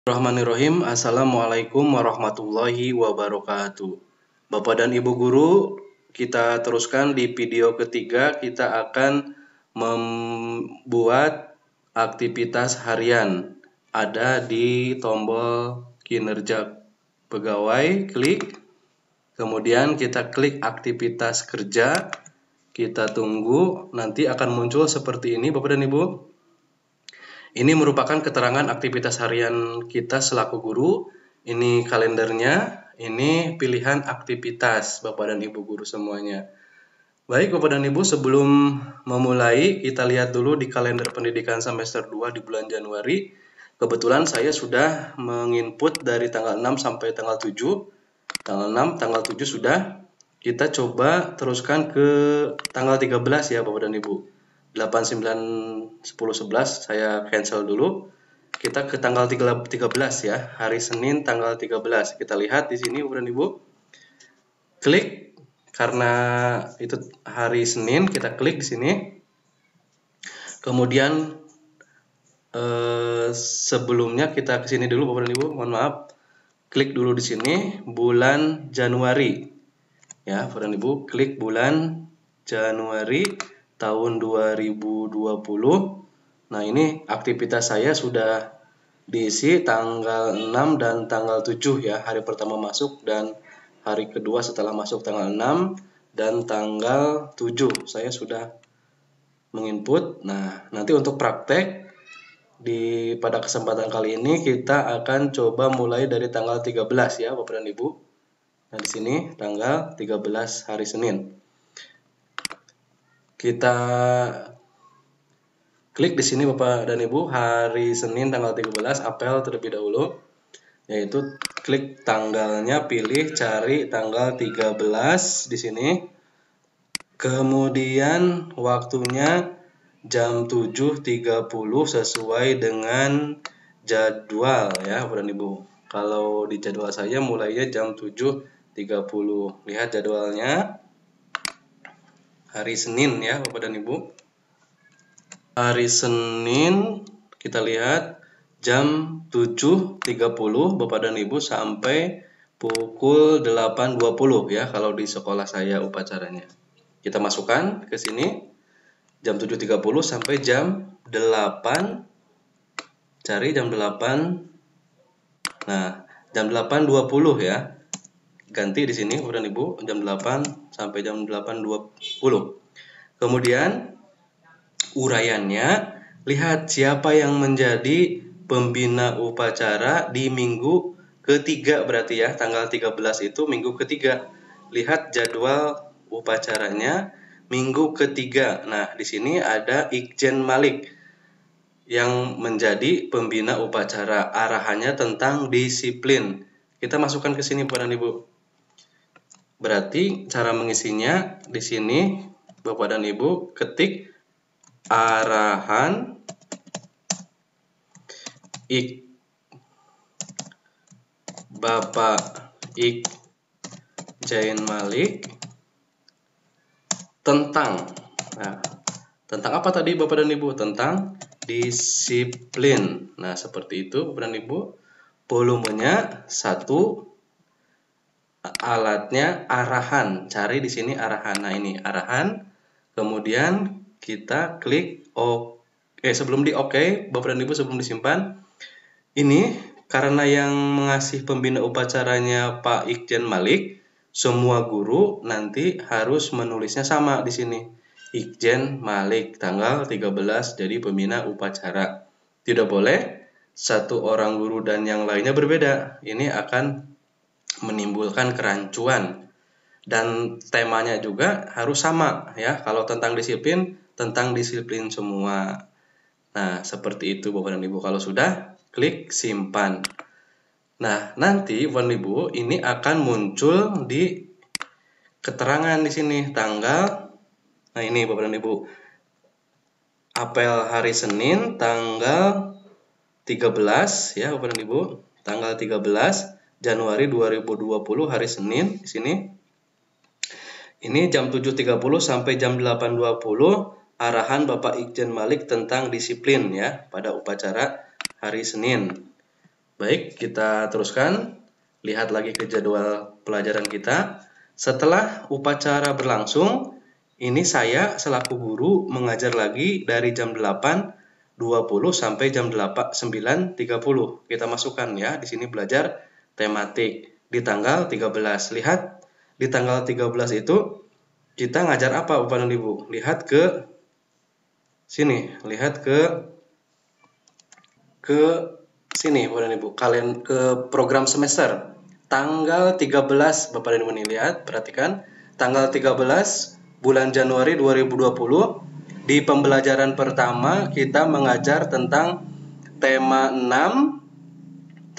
Bismillahirrahmanirrahim. Assalamualaikum warahmatullahi wabarakatuh. Bapak dan Ibu guru, kita teruskan di video ketiga. Kita akan membuat aktivitas harian. Ada di tombol kinerja pegawai, klik. Kemudian kita klik aktivitas kerja. Kita tunggu, nanti akan muncul seperti ini Bapak dan Ibu. Ini merupakan keterangan aktivitas harian kita selaku guru. Ini kalendernya, ini pilihan aktivitas Bapak dan Ibu guru semuanya. Baik Bapak dan Ibu, sebelum memulai, kita lihat dulu di kalender pendidikan semester 2 di bulan Januari. Kebetulan saya sudah menginput dari tanggal 6 sampai tanggal 7. Tanggal 6, tanggal 7 sudah. Kita coba teruskan ke tanggal 13 ya Bapak dan Ibu. 8, 9, 10, 11 saya cancel dulu. Kita ke tanggal 13 ya, hari Senin tanggal 13. Kita lihat di sini Bapak dan Ibu. Klik karena itu hari Senin, kita klik di sini. Kemudian sebelumnya kita ke sini dulu Bapak dan Ibu, mohon maaf. Klik dulu di sini bulan Januari. Ya, Bapak dan Ibu, klik bulan Januari tahun 2020. Nah, ini aktivitas saya sudah diisi tanggal 6 dan tanggal 7 ya, hari pertama masuk dan hari kedua setelah masuk tanggal 6 dan tanggal 7 saya sudah menginput. Nah, nanti untuk praktek pada kesempatan kali ini kita akan coba mulai dari tanggal 13 ya Bapak dan Ibu. Nah, di sini tanggal 13 hari Senin. Kita klik di sini Bapak dan Ibu, hari Senin tanggal 13, apel terlebih dahulu. Yaitu klik tanggalnya, pilih cari tanggal 13 di sini. Kemudian waktunya jam 7.30 sesuai dengan jadwal ya Bapak dan Ibu. Kalau di jadwal saya mulainya jam 7.30. Lihat jadwalnya. Hari Senin ya Bapak dan Ibu. Hari Senin kita lihat jam 7.30 Bapak dan Ibu sampai pukul 8.20 ya kalau di sekolah saya upacaranya. Kita masukkan ke sini jam 7.30 sampai jam 8. Cari jam 8. Nah, jam 8.20 ya. Ganti di sini Bapak dan Ibu, jam 8 sampai jam 8.20. Kemudian uraiannya, lihat siapa yang menjadi pembina upacara di minggu ketiga berarti ya, tanggal 13 itu minggu ketiga. Lihat jadwal upacaranya minggu ketiga. Nah, di sini ada Ikjen Malik yang menjadi pembina upacara. Arahannya tentang disiplin. Kita masukkan ke sini Bapak dan Ibu. Berarti cara mengisinya di sini Bapak dan Ibu ketik arahan Bapak Ikjen Malik tentang. Nah, tentang apa tadi Bapak dan Ibu? Tentang disiplin. Nah, seperti itu Bapak dan Ibu. Volumenya 1. Alatnya arahan, cari di sini arahan. Nah, ini arahan. Kemudian kita klik sebelum di OK, Bapak dan Ibu, sebelum disimpan. Ini karena yang mengasih pembina upacaranya Pak Ikjen Malik, semua guru nanti harus menulisnya sama di sini. Ikjen Malik tanggal 13 jadi pembina upacara. Tidak boleh satu orang guru dan yang lainnya berbeda. Ini akan menimbulkan kerancuan dan temanya juga harus sama ya. Kalau tentang disiplin semua. Nah, seperti itu Bapak dan Ibu. Kalau sudah, klik simpan. Nah, nanti Bapak dan Ibu ini akan muncul di keterangan di sini tanggal. Nah, ini Bapak dan Ibu. Apel hari Senin tanggal 13 ya Bapak dan Ibu. Tanggal 13 Januari 2020 hari Senin di sini. Ini jam 7.30 sampai jam 8.20 arahan Bapak Ikjen Malik tentang disiplin ya pada upacara hari Senin. Baik, kita teruskan. Lihat lagi ke jadwal pelajaran kita. Setelah upacara berlangsung, ini saya selaku guru mengajar lagi dari jam 8.20 sampai jam 9.30. Kita masukkan ya, di sini belajar tematik di tanggal 13. Lihat, di tanggal 13 itu kita ngajar apa Bapak dan Ibu? Lihat ke sini, lihat ke sini Bapak dan Ibu, kalian ke program semester. Tanggal 13 Bapak dan Ibu nih, lihat, perhatikan. Tanggal 13 bulan Januari 2020 di pembelajaran pertama kita mengajar tentang tema 6,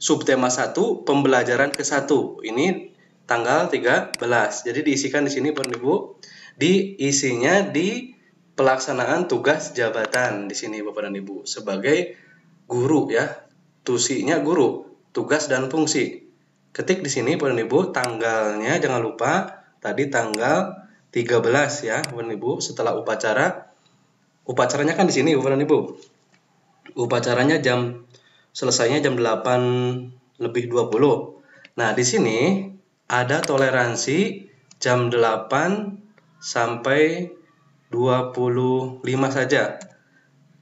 subtema 1, pembelajaran ke-1. Ini tanggal 13. Jadi diisikan di sini Bapak dan Ibu, diisinya di pelaksanaan tugas jabatan di sini Bapak dan Ibu sebagai guru ya. Tusinya guru, tugas dan fungsi. Ketik di sini Bapak dan Ibu, tanggalnya jangan lupa tadi tanggal 13 ya Bapak dan Ibu, setelah upacara. Upacaranya kan di sini Bapak dan Ibu. Upacaranya selesainya jam 8.20. Nah, di sini ada toleransi jam 8 sampai 25 saja.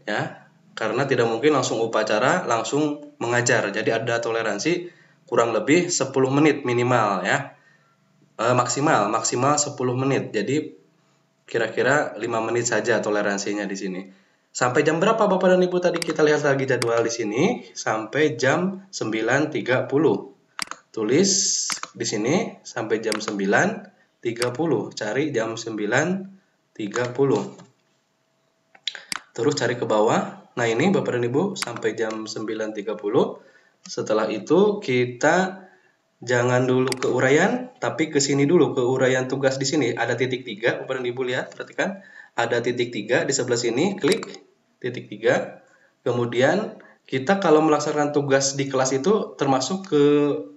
Ya, karena tidak mungkin langsung upacara, langsung mengajar. Jadi ada toleransi kurang lebih 10 menit minimal ya. Maksimal 10 menit. Jadi kira-kira 5 menit saja toleransinya di sini. Sampai jam berapa Bapak dan Ibu tadi kita lihat lagi jadwal di sini? Sampai jam 9.30. Tulis di sini sampai jam 9.30. Cari jam 9.30. Terus cari ke bawah. Nah, ini Bapak dan Ibu sampai jam 9.30. Setelah itu kita jangan dulu ke uraian, tapi ke sini dulu, ke uraian tugas di sini. Ada titik 3, Bapak dan Ibu lihat, perhatikan. Ada titik 3 di sebelah sini, klik titik 3. Kemudian kita kalau melaksanakan tugas di kelas itu termasuk ke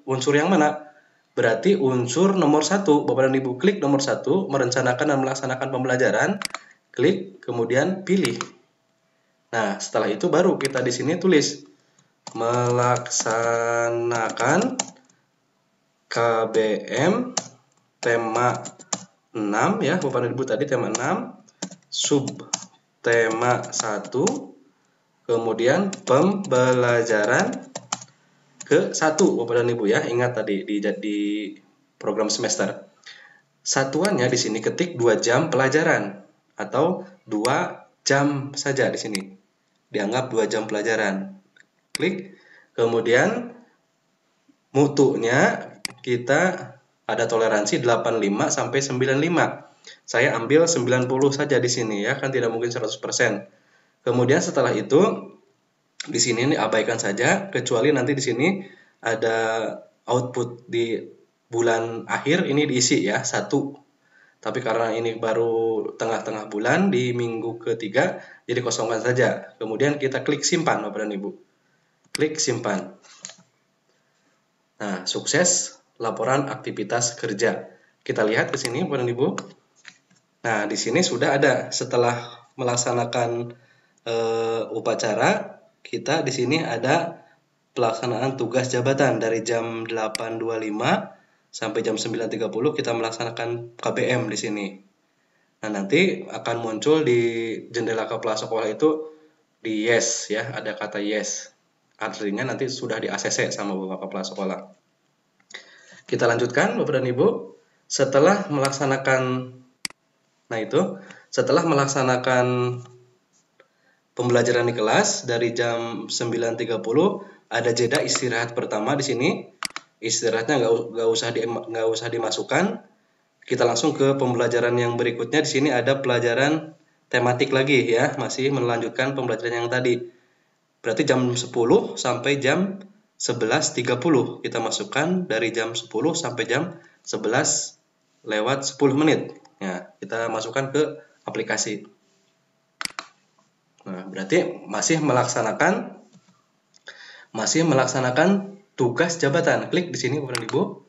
unsur yang mana? Berarti unsur nomor 1, Bapak dan Ibu klik nomor 1, merencanakan dan melaksanakan pembelajaran, klik, kemudian pilih. Nah, setelah itu baru kita di sini tulis melaksanakan KBM tema 6 ya, Bapak dan Ibu tadi tema 6, sub tema 1, kemudian pembelajaran ke-1 Bapak dan Ibu ya. Ingat tadi di program semester. Satuannya di sini ketik 2 jam pelajaran atau 2 jam saja di sini. Dianggap 2 jam pelajaran. Klik. Kemudian mutunya kita ada toleransi 85 sampai 95. Saya ambil 90 saja di sini ya, kan tidak mungkin 100%. Kemudian setelah itu di sini ini abaikan saja, kecuali nanti di sini ada output di bulan akhir ini diisi ya 1. Tapi karena ini baru tengah-tengah bulan di minggu ketiga, jadi kosongkan saja. Kemudian kita klik simpan Bapak dan Ibu. Klik simpan. Nah, sukses laporan aktivitas kerja. Kita lihat ke sini Bapak dan Ibu. Nah, di sini sudah ada setelah melaksanakan upacara, kita di sini ada pelaksanaan tugas jabatan dari jam 8.25 sampai jam 9.30 kita melaksanakan KBM di sini. Nah, nanti akan muncul di jendela kepala sekolah itu di yes ya, ada kata yes. Artinya nanti sudah di ACC sama Bapak kepala sekolah. Kita lanjutkan Bapak dan Ibu. Setelah melaksanakan pembelajaran di kelas dari jam 9.30 ada jeda istirahat pertama di sini. Istirahatnya nggak usah dimasukkan. Kita langsung ke pembelajaran yang berikutnya. Di sini ada pelajaran tematik lagi ya, masih melanjutkan pembelajaran yang tadi. Berarti jam 10 sampai jam 11.30 kita masukkan dari jam 10 sampai jam 11 lewat 10 menit. Ya, kita masukkan ke aplikasi. Nah, berarti masih melaksanakan tugas jabatan. Klik di sini Bapak dan Ibu.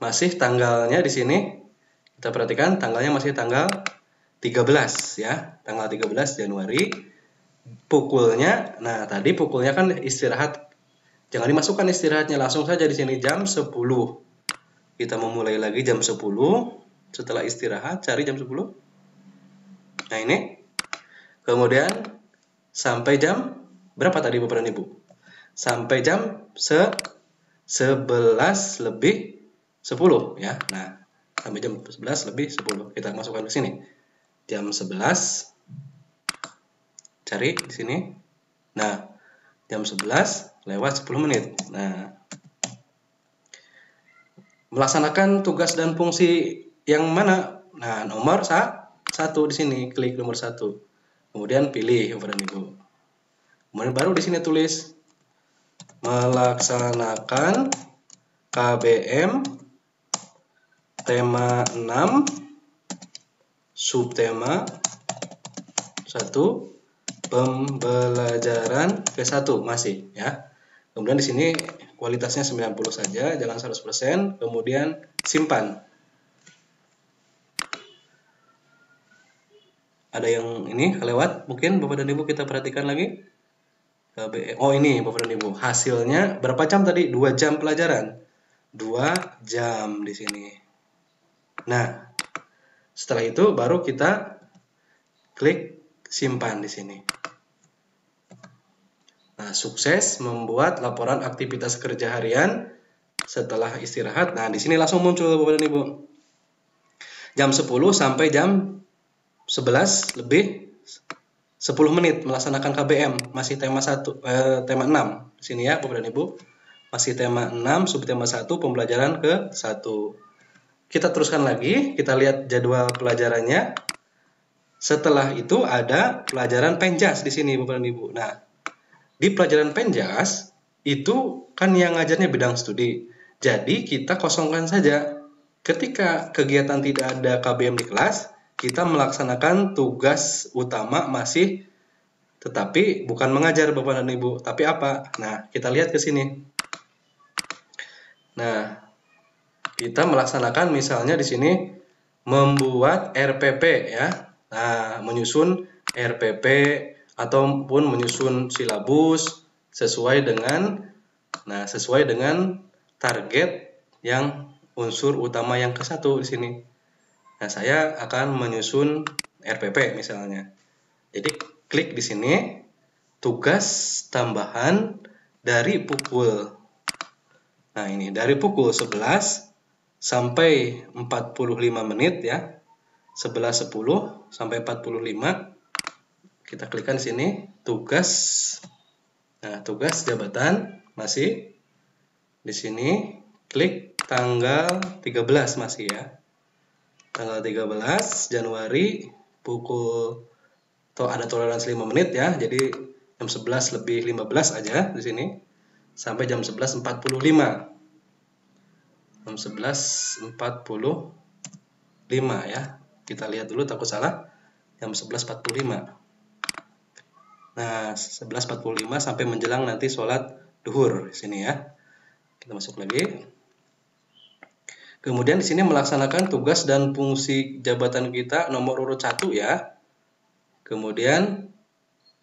Masih tanggalnya di sini. Kita perhatikan tanggalnya masih tanggal 13 ya. Tanggal 13 Januari pukulnya, nah tadi pukulnya kan istirahat, jangan dimasukkan istirahatnya, langsung saja di sini jam 10. Kita memulai lagi jam 10, setelah istirahat cari jam 10. Nah ini, kemudian sampai jam berapa tadi Bapak dan Ibu? Sampai jam 11 lebih 10 ya. Nah, sampai jam 11 lebih 10. Kita masukkan ke sini. Jam 11. Cari di sini. Nah, jam 11 lewat 10 menit. Nah, melaksanakan tugas dan fungsi yang mana? Nah, nomor 1 di sini, klik nomor 1. Kemudian pilih Bapak dan Ibu. Kemudian baru di sini tulis melaksanakan KBM tema 6 subtema 1 pembelajaran V1 masih ya. Kemudian di sini kualitasnya 90 saja, jangan 100%, kemudian simpan. Ada yang ini kelewat, mungkin Bapak dan Ibu kita perhatikan lagi. Oh ini Bapak dan Ibu, hasilnya berapa jam tadi? 2 jam pelajaran. 2 jam di sini. Nah, setelah itu baru kita klik simpan di sini. Nah, sukses membuat laporan aktivitas kerja harian setelah istirahat. Nah, di sini langsung muncul Bapak dan Ibu. Jam 10 sampai jam 11 lebih 10 menit melaksanakan KBM, masih tema 6 di sini ya Bapak dan Ibu. Masih tema 6 subtema 1 pembelajaran ke-1. Kita teruskan lagi, kita lihat jadwal pelajarannya. Setelah itu ada pelajaran penjas di sini Bapak dan Ibu. Nah, di pelajaran penjas itu kan yang ngajarnya bidang studi. Jadi kita kosongkan saja. Ketika kegiatan tidak ada KBM di kelas, kita melaksanakan tugas utama masih, tetapi bukan mengajar Bapak dan Ibu, tapi apa? Nah, kita lihat ke sini. Nah, kita melaksanakan misalnya di sini membuat RPP ya. Nah, menyusun RPP ataupun menyusun silabus sesuai dengan target yang unsur utama yang ke-1 di sini. Nah, saya akan menyusun RPP misalnya. Jadi klik di sini, tugas tambahan dari pukul. Nah, ini dari pukul 11 sampai 45 menit ya. 11.10 sampai 45. Kita klikkan di sini, tugas. Nah, tugas jabatan masih di sini, klik tanggal 13 masih ya. Tanggal 13 Januari pukul, atau ada toleransi 5 menit ya, jadi jam 11 lebih 15 aja di sini sampai jam 11.45. Jam 11.45 ya. Kita lihat dulu takut salah. Jam 11.45. Nah, 11.45 sampai menjelang nanti sholat duhur di sini ya. Kita masuk lagi. Kemudian di sini melaksanakan tugas dan fungsi jabatan kita nomor urut 1 ya. Kemudian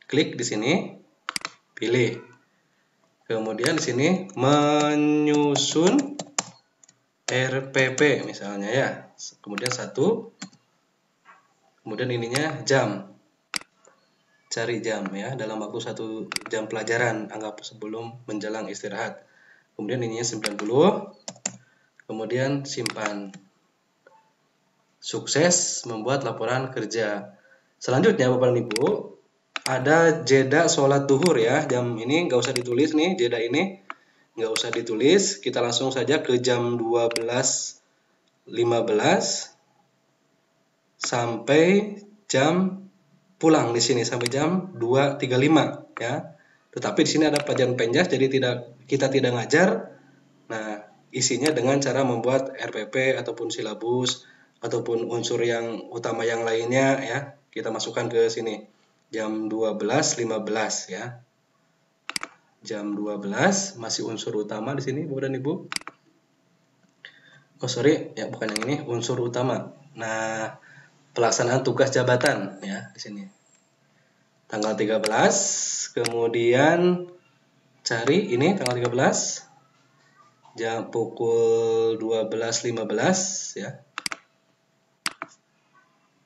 klik di sini, pilih. Kemudian di sini menyusun RPP misalnya ya. Kemudian 1. Kemudian ininya jam. Cari jam ya dalam waktu 1 jam pelajaran, anggap sebelum menjelang istirahat. Kemudian ininya 90. Kemudian simpan. Sukses membuat laporan kerja. Selanjutnya Bapak dan Ibu, ada jeda sholat duhur ya. Jam ini nggak usah ditulis nih, jeda ini nggak usah ditulis. Kita langsung saja ke jam 12.15 sampai jam pulang di sini sampai jam 2.35 ya. Tetapi di sini ada pelajaran penjas, jadi kita tidak ngajar. Nah, isinya dengan cara membuat RPP ataupun silabus ataupun unsur yang utama yang lainnya ya, kita masukkan ke sini jam 12.15 ya. Jam 12 masih unsur utama di sini Bapak dan Ibu. Oh sorry ya, bukan yang ini, unsur utama. Nah, pelaksanaan tugas jabatan ya di sini. tanggal 13, kemudian cari ini tanggal 13 jam pukul 12.15 ya.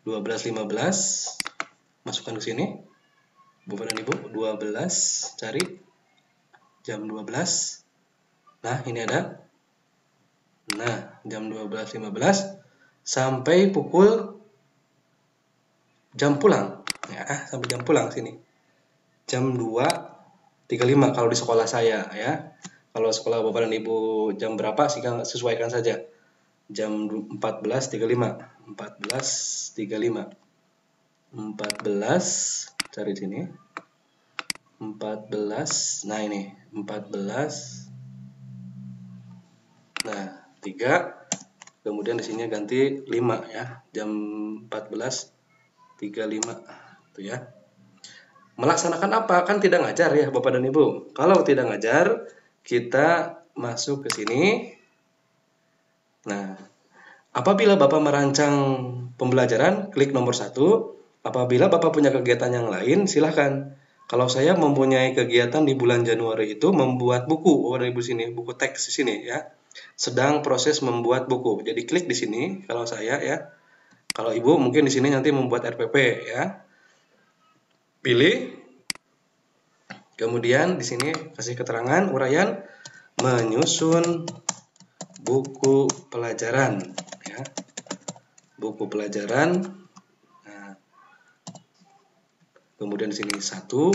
12.15 masukkan ke sini. Bapak dan Ibu, 12 cari jam 12. Nah, ini ada. Nah, jam 12.15 sampai pukul jam pulang. Ya, sampai jam pulang sini. Jam 2.35 kalau di sekolah saya ya. Kalau sekolah Bapak dan Ibu jam berapa sih, sesuaikan saja. Jam 14.35. 14.35. 14 cari sini. 14. Nah, ini 14. Nah, 3. Kemudian di sini ganti 5 ya. Jam 14.35 itu ya. Melaksanakan apa? Kan tidak ngajar ya Bapak dan Ibu. Kalau tidak ngajar, kita masuk ke sini. Nah, apabila Bapak merancang pembelajaran, klik nomor 1. Apabila Bapak punya kegiatan yang lain, silahkan. Kalau saya mempunyai kegiatan di bulan Januari itu membuat buku, Bapak dan Ibu sini, buku teks di sini ya. Sedang proses membuat buku. Jadi klik di sini kalau saya ya. Kalau Ibu mungkin di sini nanti membuat RPP ya. Pilih. Kemudian di sini kasih keterangan uraian menyusun buku pelajaran ya. Buku pelajaran. Nah, kemudian di sini 1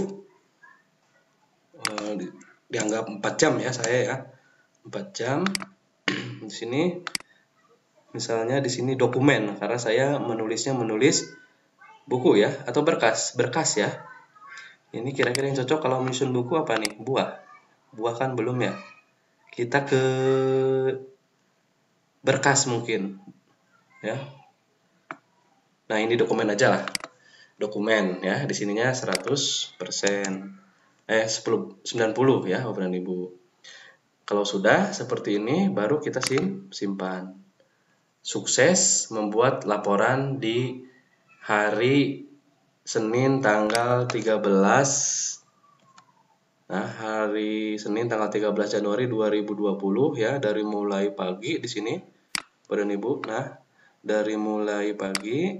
dianggap 4 jam ya saya ya. 4 jam. Di sini misalnya di sini dokumen karena saya menulis buku ya atau berkas ya. Ini kira-kira yang cocok kalau menyusun buku apa nih? Buah kan belum ya. Kita ke berkas mungkin ya. Nah, ini dokumen aja lah. Dokumen ya, di sininya 100%. 90 ya Bapak dan Ibu. Kalau sudah seperti ini baru kita simpan. Sukses membuat laporan di hari Senin tanggal 13. Nah, hari Senin tanggal 13 Januari 2020 ya, dari mulai pagi di sini Bapak dan Ibu. Nah, dari mulai pagi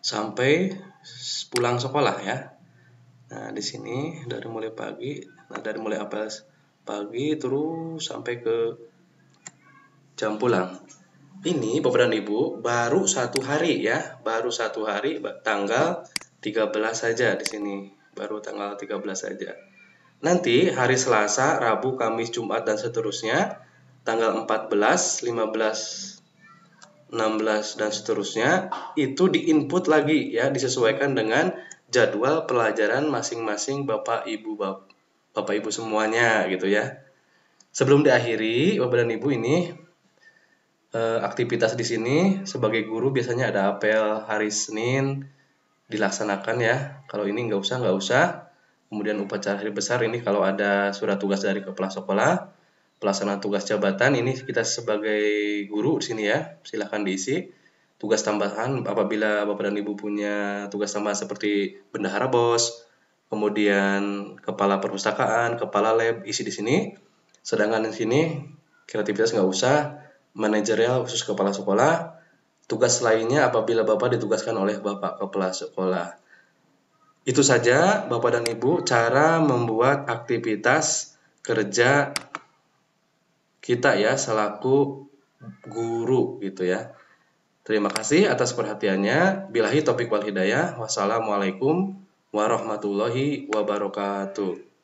sampai pulang sekolah ya. Nah, di sini dari mulai pagi, dari mulai apel pagi terus sampai ke jam pulang. Ini Bapak dan Ibu baru 1 hari ya, baru 1 hari tanggal 13 saja di sini, baru tanggal 13 saja. Nanti hari Selasa, Rabu, Kamis, Jumat dan seterusnya tanggal 14, 15, 16 dan seterusnya itu diinput lagi ya, disesuaikan dengan jadwal pelajaran masing-masing Bapak Ibu semuanya gitu ya. Sebelum diakhiri, Bapak dan Ibu ini aktivitas di sini sebagai guru biasanya ada apel hari Senin dilaksanakan ya. Kalau ini nggak usah. Kemudian upacara hari besar ini kalau ada surat tugas dari kepala sekolah, pelaksanaan tugas jabatan ini kita sebagai guru di sini ya, silahkan diisi. Tugas tambahan apabila Bapak dan Ibu punya tugas tambahan seperti bendahara BOS, kemudian kepala perpustakaan, kepala lab, isi di sini. Sedangkan di sini kreativitas nggak usah, manajerial khusus kepala sekolah. Tugas lainnya apabila Bapak ditugaskan oleh Bapak kepala sekolah. Itu saja Bapak dan Ibu cara membuat aktivitas kerja kita ya selaku guru gitu ya. Terima kasih atas perhatiannya. Billahi taufiq wal hidayah. Wassalamualaikum warahmatullahi wabarakatuh.